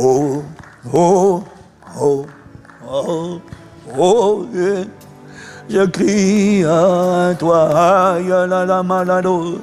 Oh, oh, oh, oh, oh, yeah. Je crie à toi, la la malado.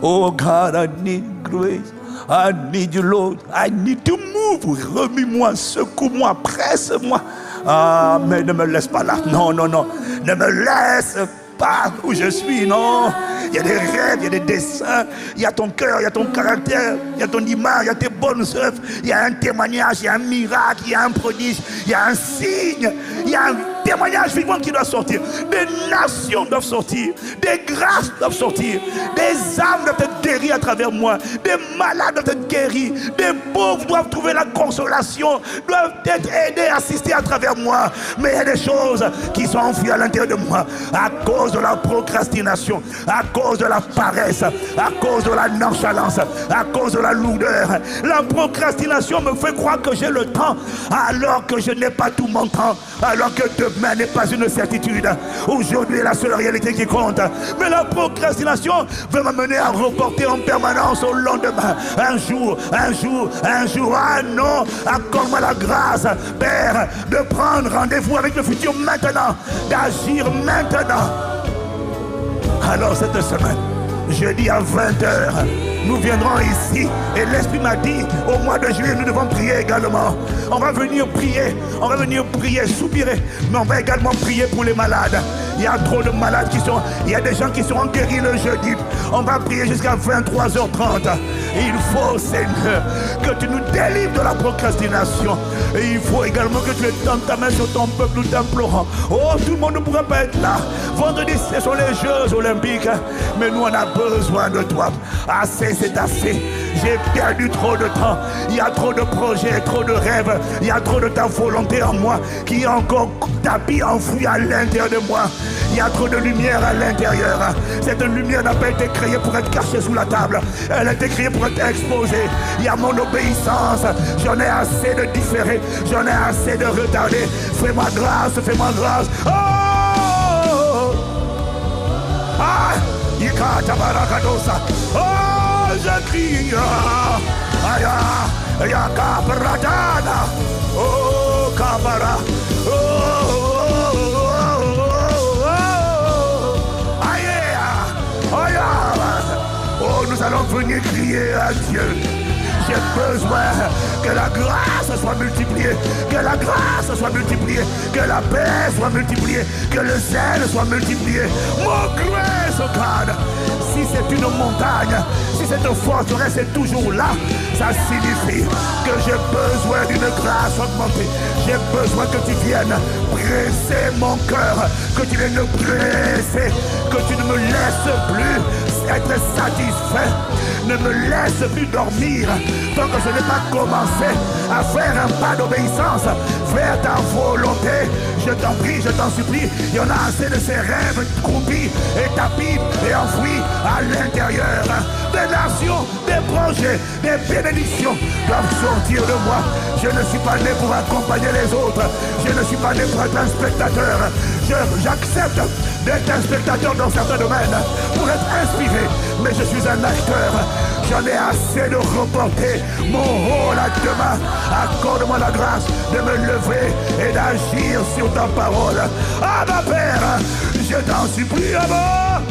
Oh God, I need grace. I need you, Lord. I need to move. Remue-moi, secoue-moi, presse-moi. Ah, mais ne me laisse pas là. Non, non, non. Ne me laisse pas où je suis, non. Il y a des rêves, il y a des dessins, il y a ton cœur, il y a ton caractère, il y a ton image, il y a tes bonnes œuvres, il y a un témoignage, il y a un miracle, il y a un prodige, il y a un signe, il y a un témoignage vivant qui doit sortir. Des nations doivent sortir, des grâces doivent sortir, des âmes doivent être guéries à travers moi, des malades doivent être guéris, des pauvres doivent trouver la consolation, doivent être aidés, assistés à travers moi. Mais il y a des choses qui sont enfuies à l'intérieur de moi à cause de la procrastination, à cause de la paresse, à cause de la nonchalance, à cause de la lourdeur. La procrastination me fait croire que j'ai le temps alors que je n'ai pas tout mon temps, alors que demain n'est pas une certitude. Aujourd'hui est la seule réalité qui compte. Mais la procrastination veut m'amener à reporter en permanence au lendemain. Un jour, un jour, un jour. Ah non, accorde-moi la grâce, Père, de prendre rendez-vous avec le futur maintenant, d'agir maintenant. Alors cette semaine, jeudi à 20h, nous viendrons ici et l'Esprit m'a dit au mois de juillet nous devons prier également. On va venir prier, soupirer, mais on va également prier pour les malades. Il y a trop de malades il y a des gens qui seront guéris le jeudi. On va prier jusqu'à 23h30. Il faut, Seigneur, que tu nous délivres de la procrastination. Et il faut également que tu étendes ta main sur ton peuple, nous t'implorons. Oh, tout le monde ne pourra pas être là. Vendredi, ce sont les Jeux Olympiques. Mais nous, on a besoin de toi. Assez, c'est assez. J'ai perdu trop de temps. Il y a trop de projets, trop de rêves. Il y a trop de ta volonté en moi qui est encore tapis, enfoui à l'intérieur de moi. Il y a trop de lumière à l'intérieur. Cette lumière n'a pas été créée pour être cachée sous la table. Elle a été créée pour être exposée. Il y a mon obéissance. J'en ai assez de différer. J'en ai assez de retarder. Fais-moi grâce, fais-moi grâce. Oh! Ah! Oh, je crie. Aya, Kabaradana. Oh, Kabara. Oh, nous allons venir crier à Dieu. J'ai besoin que la grâce soit multipliée, que la grâce soit multipliée, que la paix soit multipliée, que le zèle soit multiplié. Mon grace, oh God. Si c'est une montagne, si cette forteresse est toujours là, ça signifie que j'ai besoin d'une grâce augmentée. J'ai besoin que tu viennes presser mon cœur, que tu viennes me presser, que tu ne me laisses plus être satisfait. Ne me laisse plus dormir tant que je n'ai pas commencé à faire un pas d'obéissance vers ta volonté. Je t'en prie, je t'en supplie. Il y en a assez de ces rêves croupis et tapis et enfouis à l'intérieur. Des nations, des projets, des bénédictions doivent sortir de moi. Je ne suis pas né pour accompagner les autres. Je ne suis pas né pour être un spectateur. J'accepte d'être un spectateur dans certains domaines pour être inspiré, mais je suis un acteur. J'en ai assez de reporter mon rôle à demain. Accorde-moi la grâce de me lever et d'agir sur ta parole. Ah ma Père, je t'en supplie avant.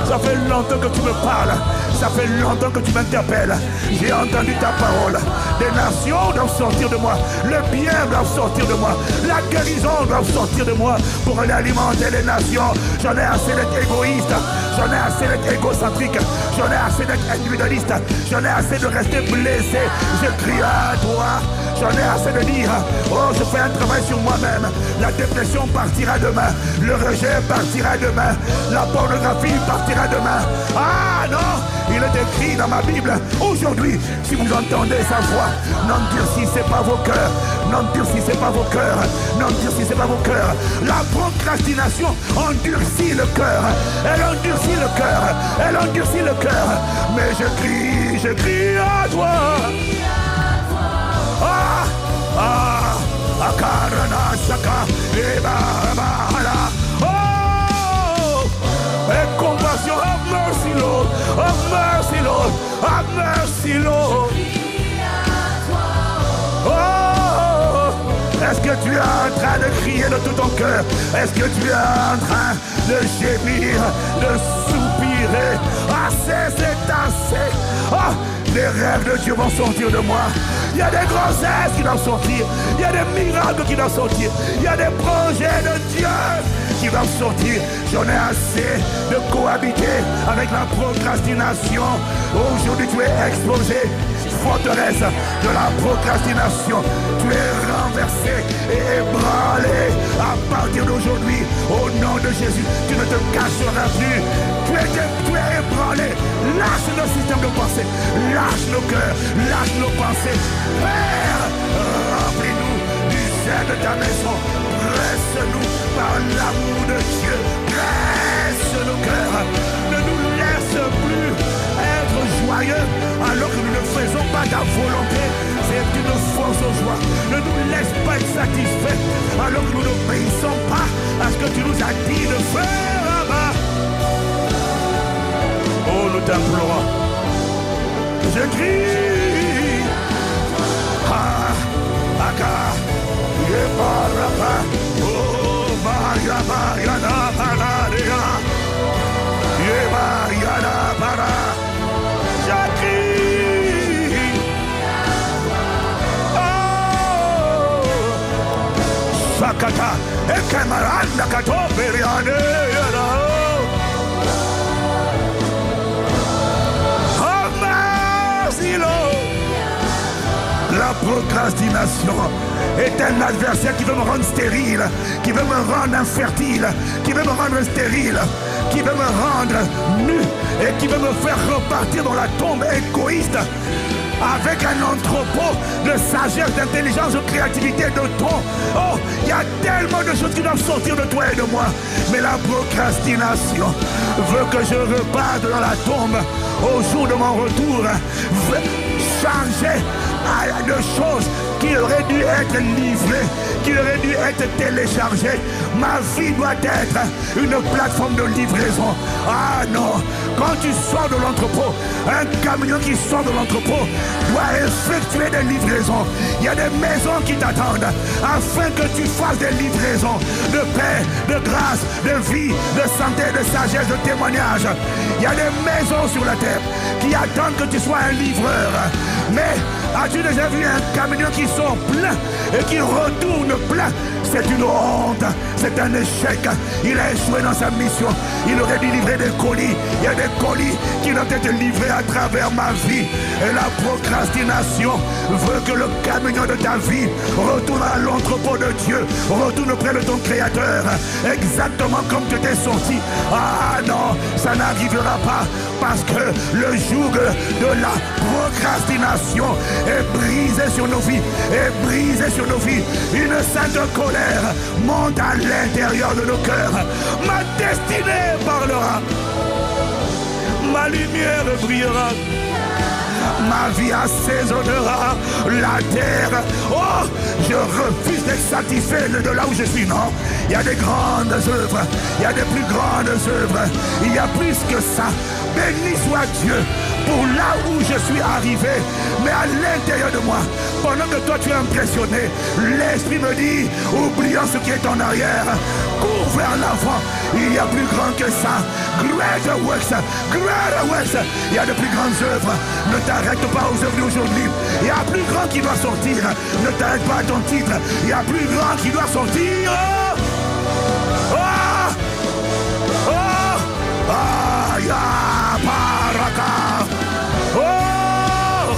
Ça fait longtemps que tu me parles. Ça fait longtemps que tu m'interpelles. J'ai entendu ta parole. Des nations doivent sortir de moi. Le bien doit sortir de moi. La guérison doit sortir de moi pour aller alimenter les nations. J'en ai assez d'être égoïste. J'en ai assez d'être égocentrique. J'en ai assez d'être individualiste. J'en ai assez de rester blessé. Je crie à toi. J'en ai assez de dire, oh, je fais un travail sur moi-même. La dépression partira demain. Le rejet partira demain. La pornographie partira demain. Ah non, il est écrit dans ma Bible. Aujourd'hui, si vous entendez sa voix, n'endurcissez pas vos cœurs. N'endurcissez pas vos cœurs. N'endurcissez pas vos cœurs. La procrastination endurcit le cœur. Elle endurcit le cœur. Elle endurcit le cœur. Mais je crie à toi. Ah, ah, akarana shaka, eba, oh, et compassion, have mercy, Lord, have mercy, Lord, have mercy, Lord. tu es en train de crier de tout ton cœur? Est-ce que tu es en train de gémir, de soupirer? Assez, c'est assez. Oh, les rêves de Dieu vont sortir de moi. Il y a des grossesses qui doivent sortir. Il y a des miracles qui doivent sortir. Il y a des projets de Dieu qui doivent sortir. J'en ai assez de cohabiter avec la procrastination. Aujourd'hui, tu es exposé. Forteresse de la procrastination, tu es renversé et ébranlé à partir d'aujourd'hui. Au nom de Jésus, tu ne te cacheras plus. Tu es ébranlé. Lâche nos systèmes de pensée, lâche nos cœurs, lâche nos pensées. Père, remplis-nous du sein de ta maison. Presse-nous par l'amour de Dieu. Presse nos cœurs. Ne nous laisse plus être joyeux alors que nous ne faisons pas ta volonté. C'est une fausse joie. Ne nous laisse pas être satisfaits alors que nous n'obéissons pas à ce que tu nous as dit de faire là-bas. Oh, nous t'implorons. Je crie. Oh, Maria, Maria, Maria. Sakata, Ekamaranda Katoperiane. Oh, merci, Lord. La procrastination est un adversaire qui veut me rendre stérile, qui veut me rendre infertile, qui veut me rendre stérile, qui veut me rendre nu et qui veut me faire repartir dans la tombe égoïste avec un entrepôt de sagesse, d'intelligence, de créativité, de ton. Oh, il y a tellement de choses qui doivent sortir de toi et de moi. Mais la procrastination veut que je reparte dans la tombe au jour de mon retour, chargé de choses qui auraient dû être livrées, qui auraient dû être téléchargées. Ma vie doit être une plateforme de livraison. Ah non, quand tu sors de l'entrepôt, un camion qui sort de l'entrepôt doit effectuer des livraisons. Il y a des maisons qui t'attendent afin que tu fasses des livraisons de paix, de grâce, de vie, de santé, de sagesse, de témoignage. Il y a des maisons sur la terre qui attendent que tu sois un livreur. Mais as-tu déjà vu un camion qui sort plein et qui retourne plein? C'est une honte, c'est un échec. Il a échoué dans sa mission. Il aurait dû livrer des colis. Il y a des colis qui doivent être livrés à travers ma vie. Et la procrastination veut que le camion de ta vie retourne à l'entrepôt de Dieu, retourne près de ton Créateur, exactement comme tu t'es sorti. Ah non, ça n'arrivera pas, parce que le joug de la procrastination est brisé sur nos vies, est brisé sur nos vies. Une sainte colère monte à l'intérieur de nos cœurs. Ma destinée parlera, ma lumière brillera, ma vie assaisonnera la terre. Oh, je refuse d'être satisfait de là où je suis. Non, il y a des grandes œuvres, il y a des plus grandes œuvres, il y a plus que ça. Béni soit Dieu pour là où je suis arrivé. Mais à l'intérieur de moi, pendant que toi tu es impressionné, l'esprit me dit, oublions ce qui est en arrière, cours vers l'avant. Il y a plus grand que ça. Greater works, greater works. Il y a de plus grandes œuvres. Ne t'arrête pas aux œuvres d'aujourd'hui. Il y a plus grand qui doit sortir. Ne t'arrête pas à ton titre. Il y a plus grand qui doit sortir. Oh, oh, oh, ah, ya, paraka. Oh,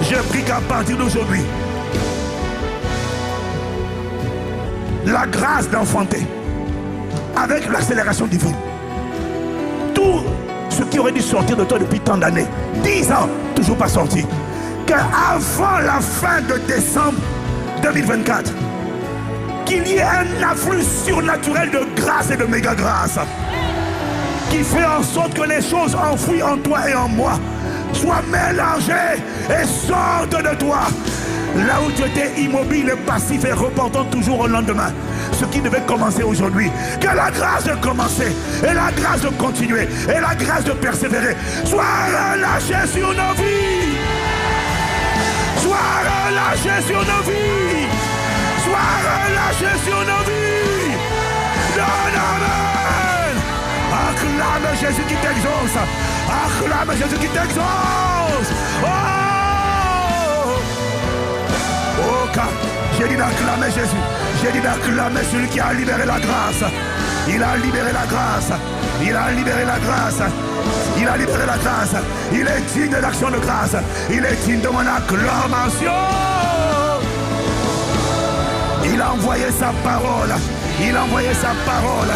je prie qu'à partir d'aujourd'hui, la grâce d'enfanter, avec l'accélération divine, tout ce qui aurait dû sortir de toi depuis tant d'années, 10 ans, toujours pas sorti, qu'avant la fin de décembre 2024, qu'il y ait un afflux surnaturel de grâce et de méga grâce, qui fait en sorte que les choses enfouies en toi et en moi soient mélangées et sortent de toi. Là où tu étais immobile et passif et reportant toujours au lendemain ce qui devait commencer aujourd'hui, que la grâce de commencer et la grâce de continuer et la grâce de persévérer soit relâchée sur nos vies, soit relâchée relâché sur nos vies. Sois relâché sur nos vies. Donne, amen. Acclame Jésus qui t'exauce. Acclame Jésus qui t'exauce. Oh, j'ai dit d'acclamer Jésus. J'ai dit d'acclamer celui qui a libéré la grâce. Il a libéré la grâce. Il a libéré la grâce. Il a libéré la grâce. Il est digne de l'action de grâce. Il est digne de mon acclamation. Il a envoyé sa parole. Il a envoyé sa parole.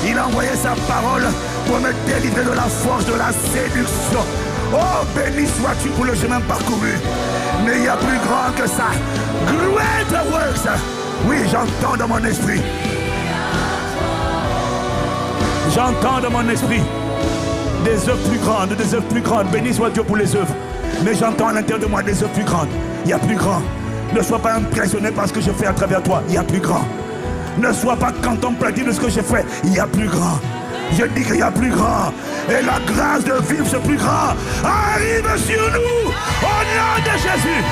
Il a envoyé sa parole pour me délivrer de la force de la séduction. Oh, béni sois-tu pour le chemin parcouru. Mais il y a plus grand que ça. Greater works. Oui, j'entends dans mon esprit. J'entends dans mon esprit des œuvres plus grandes, des œuvres plus grandes. Béni soit Dieu pour les œuvres. Mais j'entends à l'intérieur de moi des œuvres plus grandes. Il y a plus grand. Ne sois pas impressionné par ce que je fais à travers toi. Il y a plus grand. Ne sois pas contemplatif de ce que je fais. Il y a plus grand. Je dis qu'il y a plus grand. Et la grâce de vivre ce plus grand arrive sur nous. Au nom de Jésus.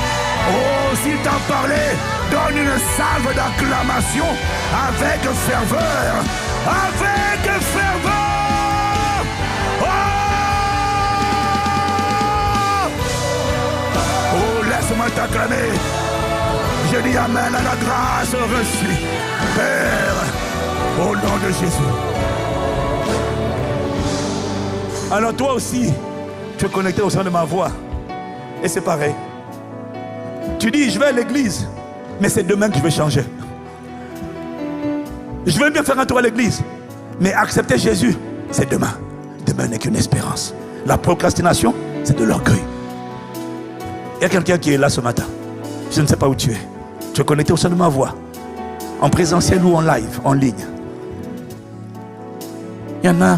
Oh, s'il t'a parlé, donne une salve d'acclamation avec ferveur. Avec ferveur. Oh, oh, laisse-moi t'acclamer. Je dis amen à la grâce reçue. Père, au nom de Jésus. Alors toi aussi, tu es connecté au sein de ma voix. Et c'est pareil. Tu dis, je vais à l'église, mais c'est demain que je vais changer. Je vais bien faire un tour à l'église, mais accepter Jésus, c'est demain. Demain n'est qu'une espérance. La procrastination, c'est de l'orgueil. Il y a quelqu'un qui est là ce matin. Je ne sais pas où tu es. Tu es connecté au sein de ma voix, en présentiel ou en live, en ligne. Il y en a,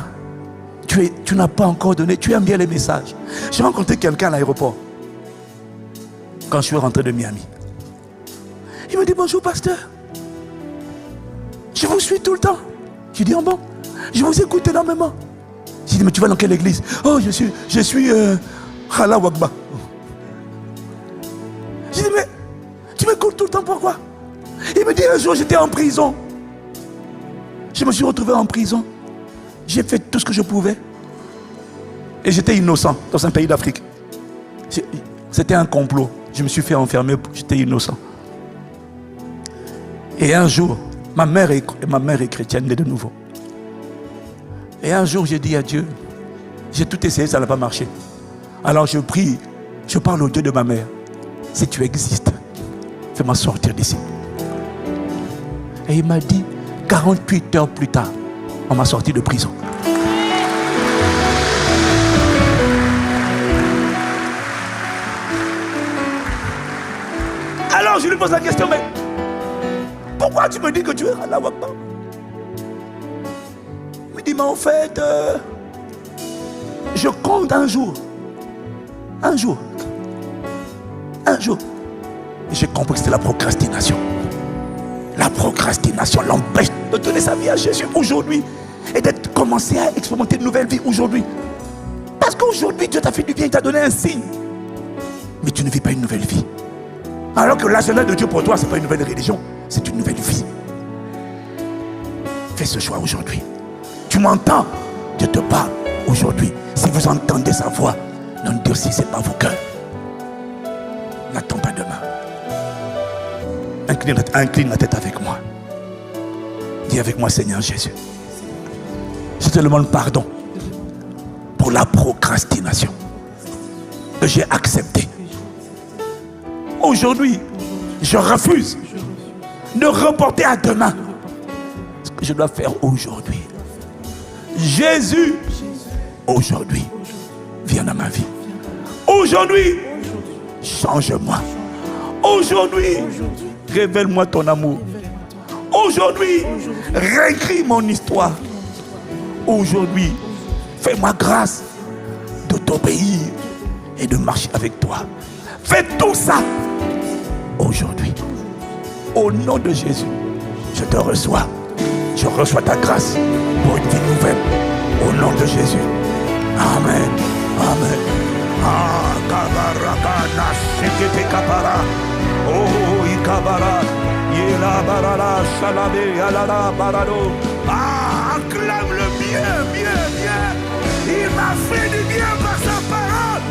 tu n'as pas encore donné, tu aimes bien les messages. J'ai rencontré quelqu'un à l'aéroport, quand je suis rentré de Miami. Il me dit, bonjour pasteur. Je vous suis tout le temps. Je dis, oh bon, je vous écoute énormément. Je dis, mais tu vas dans quelle église? Oh, je suis Khala Wagba. Je dis, mais tu m'écoutes tout le temps, pourquoi? Il me dit, un jour j'étais en prison. Je me suis retrouvé en prison. J'ai fait tout ce que je pouvais. Et j'étais innocent dans un pays d'Afrique. C'était un complot. Je me suis fait enfermer, j'étais innocent. Et un jour, ma mère est chrétienne de nouveau. Et un jour, j'ai dit à Dieu, j'ai tout essayé, ça n'a pas marché. Alors je prie, je parle au Dieu de ma mère. Si tu existes, fais-moi sortir d'ici. Et il m'a dit, 48 heures plus tard, on m'a sorti de prison. Alors je lui pose la question, mais pourquoi tu me dis que tu es Khala Wagba? Il me dit, mais en fait, je compte un jour. Un jour. Un jour. Et j'ai compris que c'était la procrastination. La procrastination l'empêche de donner sa vie à Jésus aujourd'hui et d'être commencé à expérimenter une nouvelle vie aujourd'hui. Parce qu'aujourd'hui, Dieu t'a fait du bien, il t'a donné un signe. Mais tu ne vis pas une nouvelle vie. Alors que l'agenda de Dieu pour toi, ce n'est pas une nouvelle religion, c'est une nouvelle vie. Fais ce choix aujourd'hui. Tu m'entends? Dieu te parle aujourd'hui. Si vous entendez sa voix, n'endurcissez pas vos cœurs. N'attends pas demain. Incline la tête avec moi. Dis avec moi, Seigneur Jésus, je te demande pardon pour la procrastination que j'ai acceptée. Aujourd'hui, je refuse de reporter à demain ce que je dois faire aujourd'hui. Jésus, aujourd'hui, viens dans ma vie. Aujourd'hui, change-moi. Aujourd'hui, révèle-moi ton amour. Aujourd'hui, réécris mon histoire. Aujourd'hui, fais-moi grâce de t'obéir et de marcher avec toi. Fais tout ça aujourd'hui. Au nom de Jésus, je te reçois. Je reçois ta grâce pour une vie nouvelle. Au nom de Jésus. Amen. Amen. Ah, kabaraka na shikete kapara. Oh. Bara, Yela Barala, Shalabé, Yalala, Barado. Ah, acclame le bien, bien, bien. Il m'a fait du bien par sa parole.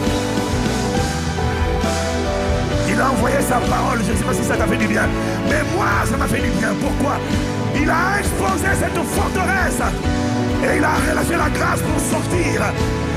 Il a envoyé sa parole, je ne sais pas si ça t'a fait du bien, mais moi ça m'a fait du bien. Pourquoi? Il a exposé cette forteresse et il a relâché la grâce pour sortir.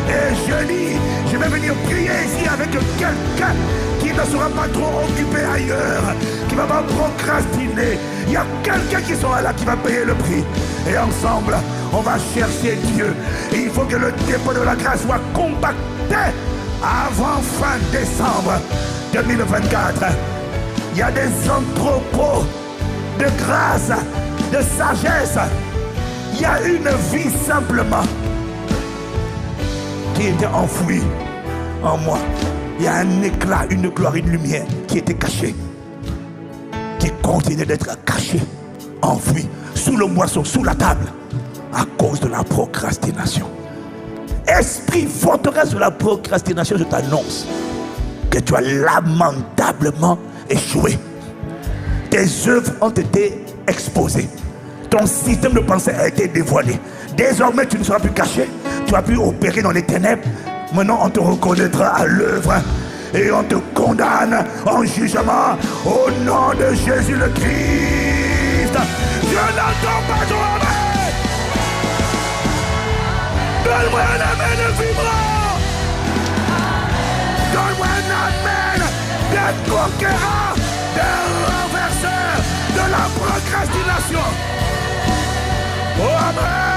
Et je dis, je vais venir prier ici avec quelqu'un qui ne sera pas trop occupé ailleurs, qui ne va pas procrastiner. Il y a quelqu'un qui sera là qui va payer le prix. Et ensemble, on va chercher Dieu. Et il faut que le dépôt de la grâce soit compacté avant fin décembre 2024. Il y a des entrepôts de grâce, de sagesse. Il y a une vie simplement qui était enfouie en moi. Il y a un éclat, une gloire, une lumière qui était cachée, qui continue d'être cachée, enfouie, sous le moisson, sous la table, à cause de la procrastination. Esprit forteresse de la procrastination, je t'annonce que tu as lamentablement échoué. Tes œuvres ont été exposées. Ton système de pensée a été dévoilé. Désormais, tu ne seras plus caché. Tu vas plus opérer dans les ténèbres. Maintenant, on te reconnaîtra à l'œuvre et on te condamne en jugement au nom de Jésus le Christ. Je n'entends pas ton amen. Donne-moi un amen de vibrant. Donne-moi un amen de conquérant, de renverseur de la procrastination. Oh amen.